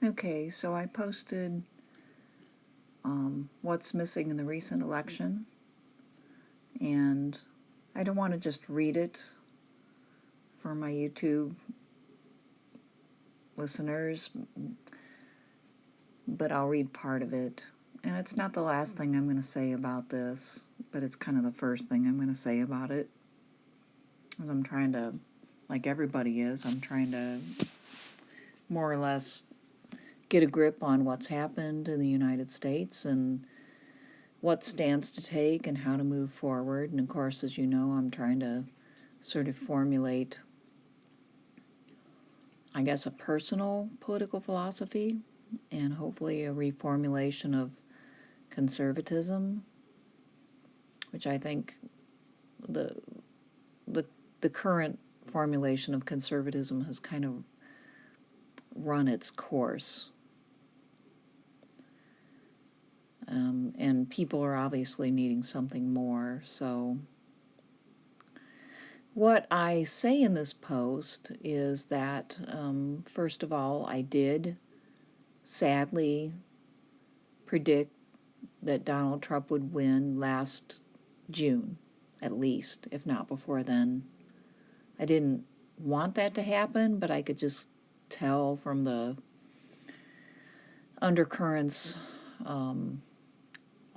Okay, so I posted what's missing in the recent election, and I don't want to just read it for my YouTube listeners, but I'll read part of it. And it's not the last thing I'm going to say about this, but it's kind of the first thing I'm going to say about it. As I'm trying to, like everybody is, I'm trying to more or less get a grip on what's happened in the United States and what stance to take and how to move forward. And of course, as you know, I'm trying to sort of formulate, I guess, a personal political philosophy and hopefully a reformulation of conservatism, which I think the the the current formulation of conservatism has kind of run its course. And people are obviously needing something more. So what I say in this post is that, first of all, I did sadly predict that Donald Trump would win last June, at least, if not before then. I didn't want that to happen, but I could just tell from the undercurrents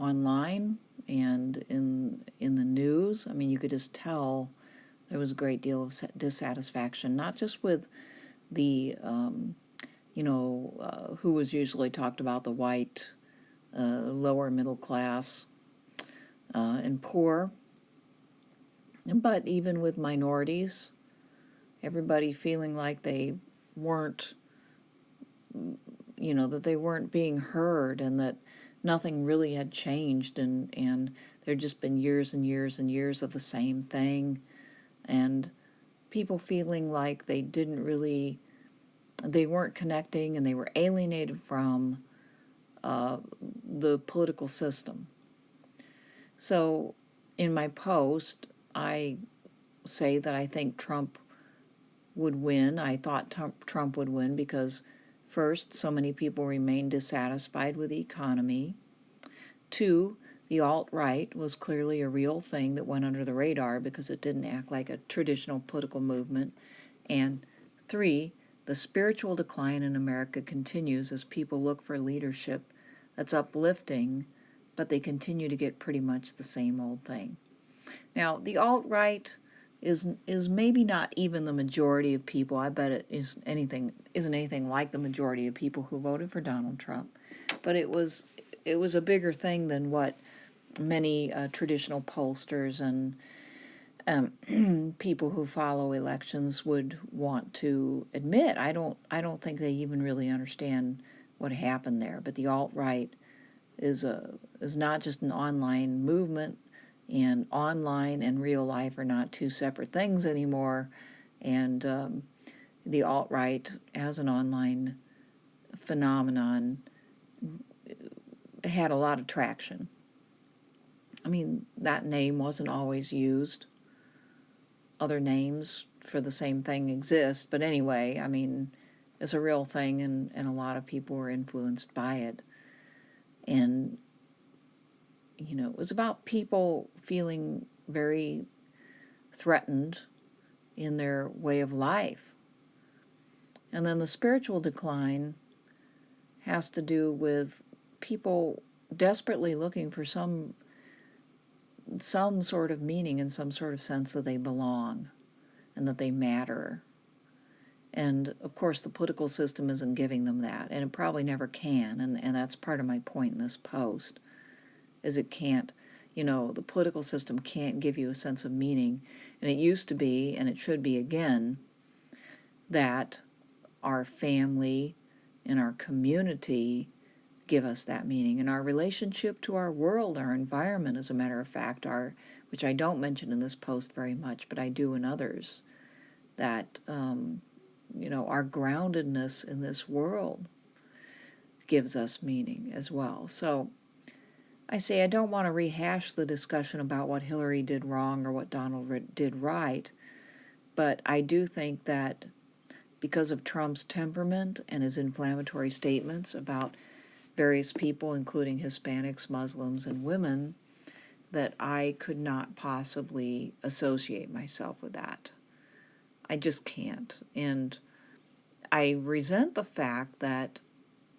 online and in the news. I mean, you could just tell there was a great deal of dissatisfaction, not just with the, who was usually talked about, the white, lower middle class and poor, but even with minorities, everybody feeling like they weren't, that they weren't being heard and that nothing really had changed, and there'd just been years and years and years of the same thing, and people feeling like they weren't connecting and they were alienated from the political system. So in my post, I say that I think Trump would win. I thought Trump would win because, first, so many people remain dissatisfied with the economy. Two, the alt-right was clearly a real thing that went under the radar because it didn't act like a traditional political movement. And three, the spiritual decline in America continues as people look for leadership that's uplifting, but they continue to get pretty much the same old thing. Now, the alt-right is maybe not even the majority of people. I bet it isn't anything like the majority of people who voted for Donald Trump. But it was a bigger thing than what many traditional pollsters and people who follow elections would want to admit. I don't think they even really understand what happened there. But the alt-right is not just an online movement, and online and real life are not two separate things anymore. And the alt-right, as an online phenomenon, had a lot of traction. I mean, that name wasn't always used. Other names for the same thing exist, but anyway, I mean, it's a real thing, and a lot of people were influenced by it. And it was about people feeling very threatened in their way of life. And then the spiritual decline has to do with people desperately looking for some sort of meaning and some sort of sense that they belong and that they matter. And of course the political system isn't giving them that, and it probably never can, and that's part of my point in this post, is it can't. The political system can't give you a sense of meaning. And it used to be, and it should be again, that our family and our community give us that meaning. And our relationship to our world, our environment, as a matter of fact, which I don't mention in this post very much, but I do in others, that, our groundedness in this world gives us meaning as well. So I say I don't want to rehash the discussion about what Hillary did wrong or what Donald did right, but I do think that because of Trump's temperament and his inflammatory statements about various people, including Hispanics, Muslims, and women, that I could not possibly associate myself with that. I just can't. And I resent the fact that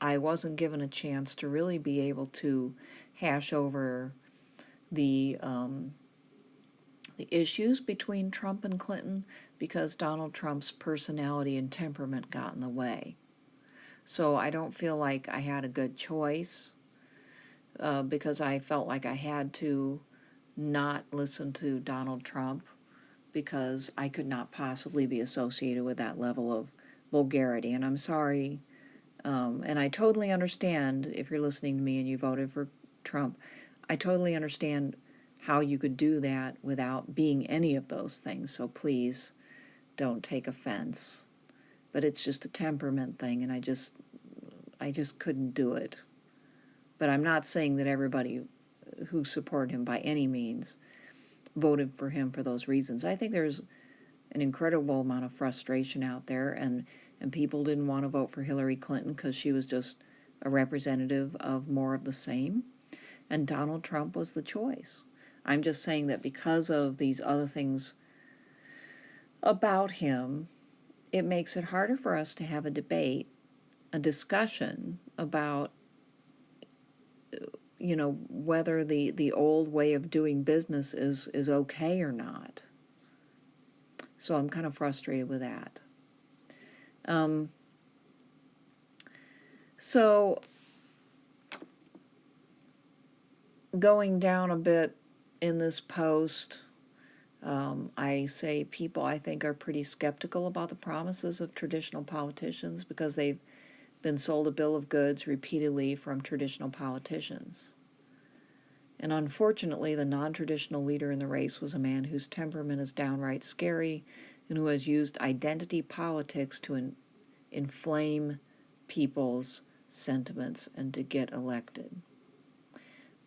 I wasn't given a chance to really be able to hash over the issues between Trump and Clinton because Donald Trump's personality and temperament got in the way. So I don't feel like I had a good choice because I felt like I had to not listen to Donald Trump because I could not possibly be associated with that level of vulgarity. And I'm sorry, and I totally understand if you're listening to me and you voted for Trump, I totally understand how you could do that without being any of those things. So please don't take offense. But it's just a temperament thing, and I just couldn't do it. But I'm not saying that everybody who supported him by any means voted for him for those reasons. I think there's an incredible amount of frustration out there, and people didn't want to vote for Hillary Clinton because she was just a representative of more of the same, and Donald Trump was the choice. I'm just saying that because of these other things about him, it makes it harder for us to have a debate, a discussion about, whether the old way of doing business is okay or not. So I'm kind of frustrated with that. So going down a bit in this post, I say people I think are pretty skeptical about the promises of traditional politicians because they've been sold a bill of goods repeatedly from traditional politicians. And unfortunately, the non-traditional leader in the race was a man whose temperament is downright scary and who has used identity politics to inflame people's sentiments and to get elected.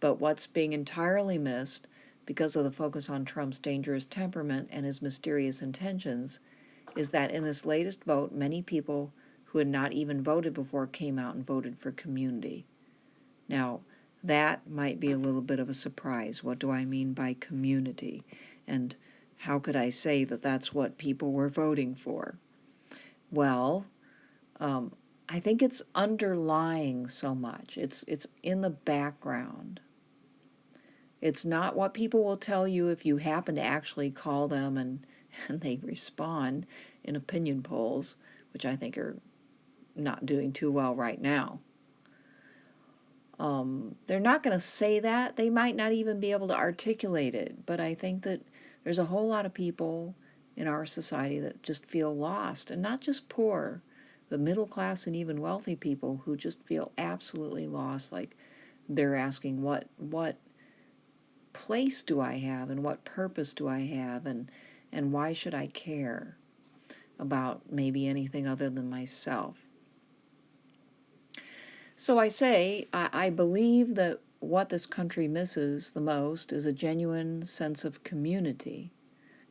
But what's being entirely missed, because of the focus on Trump's dangerous temperament and his mysterious intentions, is that in this latest vote, many people who had not even voted before came out and voted for community. Now, that might be a little bit of a surprise. What do I mean by community? And how could I say that that's what people were voting for? Well, I think it's underlying so much. It's in the background. It's not what people will tell you if you happen to actually call them and they respond in opinion polls, which I think are not doing too well right now. They're not going to say that. They might not even be able to articulate it. But I think that there's a whole lot of people in our society that just feel lost, and not just poor, but middle class and even wealthy people who just feel absolutely lost. Like they're asking, what place do I have, and what purpose do I have, and why should I care about maybe anything other than myself? So I say, I believe that what this country misses the most is a genuine sense of community.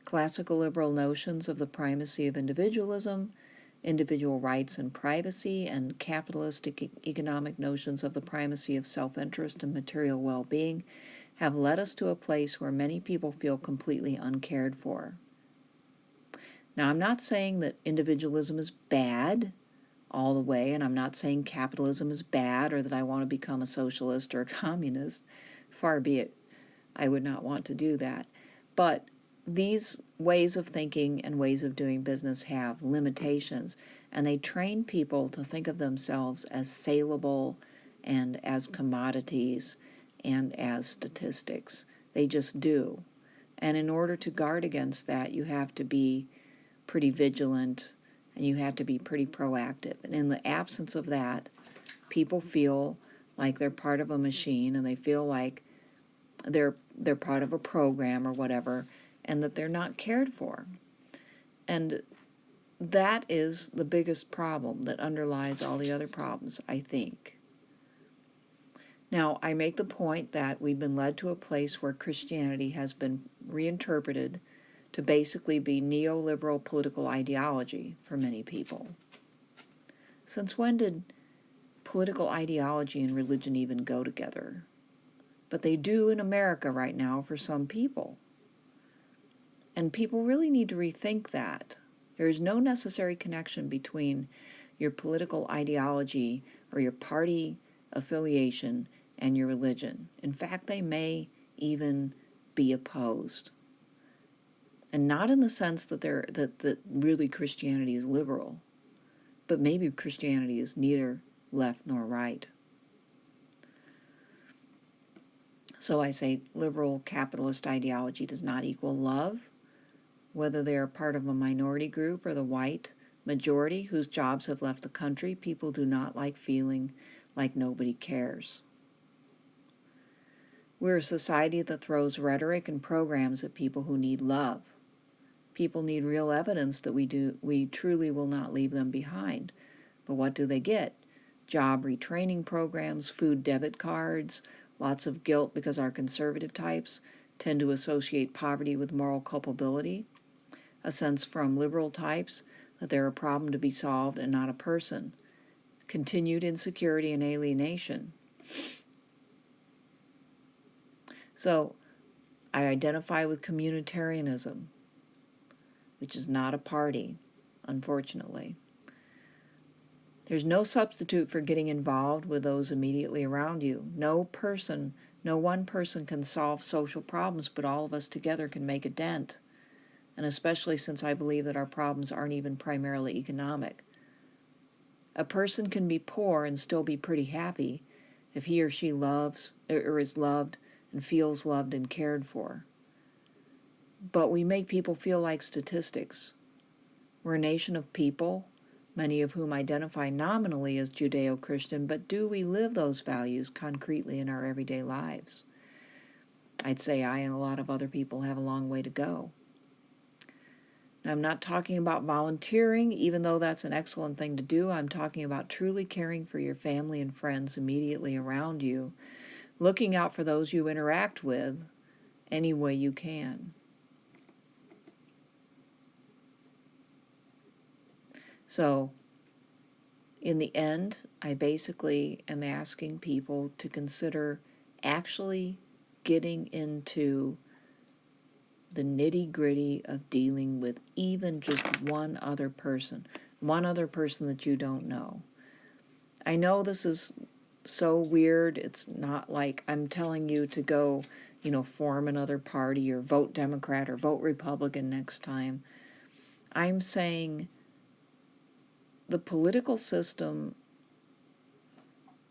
Classical liberal notions of the primacy of individualism, individual rights and privacy, and capitalistic economic notions of the primacy of self-interest and material well-being have led us to a place where many people feel completely uncared for. Now, I'm not saying that individualism is bad all the way, and I'm not saying capitalism is bad or that I want to become a socialist or a communist. Far be it, I would not want to do that. But these ways of thinking and ways of doing business have limitations, and they train people to think of themselves as saleable and as commodities and as statistics. They just do. And in order to guard against that, you have to be pretty vigilant and you have to be pretty proactive. And in the absence of that, people feel like they're part of a machine, and they feel like they're part of a program or whatever, and that they're not cared for. And that is the biggest problem that underlies all the other problems, I think. Now, I make the point that we've been led to a place where Christianity has been reinterpreted to basically be neoliberal political ideology for many people. Since when did political ideology and religion even go together? But they do in America right now for some people. And people really need to rethink that. There is no necessary connection between your political ideology or your party affiliation and your religion. In fact, they may even be opposed. And not in the sense that that really Christianity is liberal, but maybe Christianity is neither left nor right. So I say liberal capitalist ideology does not equal love, whether they are part of a minority group or the white majority whose jobs have left the country. People do not like feeling like nobody cares. We're a society that throws rhetoric and programs at people who need love. People need real evidence that we truly will not leave them behind. But what do they get? Job retraining programs, food debit cards, lots of guilt because our conservative types tend to associate poverty with moral culpability, a sense from liberal types that they're a problem to be solved and not a person, continued insecurity and alienation. So I identify with communitarianism, which is not a party, unfortunately. There's no substitute for getting involved with those immediately around you. No one person can solve social problems, but all of us together can make a dent. And especially since I believe that our problems aren't even primarily economic. A person can be poor and still be pretty happy if he or she loves or is loved and feels loved and cared for. But we make people feel like statistics. We're a nation of people, many of whom identify nominally as Judeo-Christian, but do we live those values concretely in our everyday lives? I'd say I and a lot of other people have a long way to go. Now, I'm not talking about volunteering, even though that's an excellent thing to do. I'm talking about truly caring for your family and friends immediately around you, looking out for those you interact with any way you can. So, in the end, I basically am asking people to consider actually getting into the nitty-gritty of dealing with even just one other person that you don't know. I know this is so weird. It's not like I'm telling you to go, form another party or vote Democrat or vote Republican next time. I'm saying the political system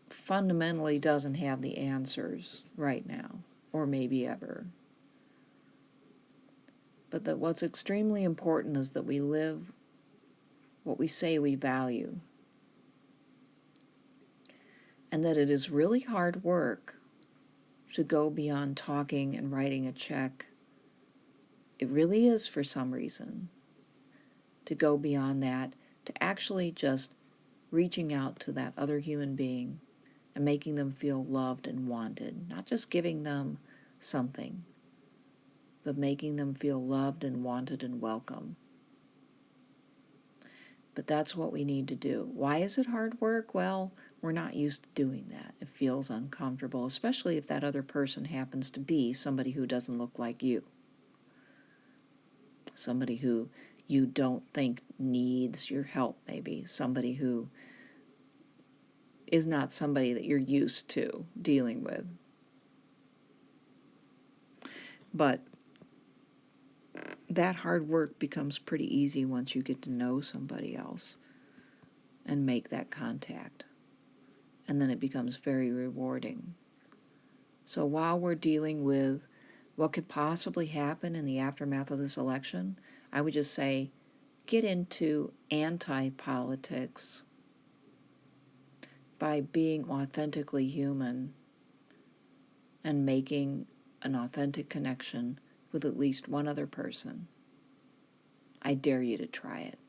fundamentally doesn't have the answers right now, or maybe ever. But that what's extremely important is that we live what we say we value. And that it is really hard work to go beyond talking and writing a check. It really is, for some reason, to go beyond that, to actually just reaching out to that other human being and making them feel loved and wanted, not just giving them something, but making them feel loved and wanted and welcome. But that's what we need to do. Why is it hard work? Well, we're not used to doing that. It feels uncomfortable, especially if that other person happens to be somebody who doesn't look like you. Somebody who you don't think needs your help, maybe. Somebody who is not somebody that you're used to dealing with. But that hard work becomes pretty easy once you get to know somebody else and make that contact. And then it becomes very rewarding. So while we're dealing with what could possibly happen in the aftermath of this election, I would just say get into anti-politics by being authentically human and making an authentic connection with at least one other person. I dare you to try it.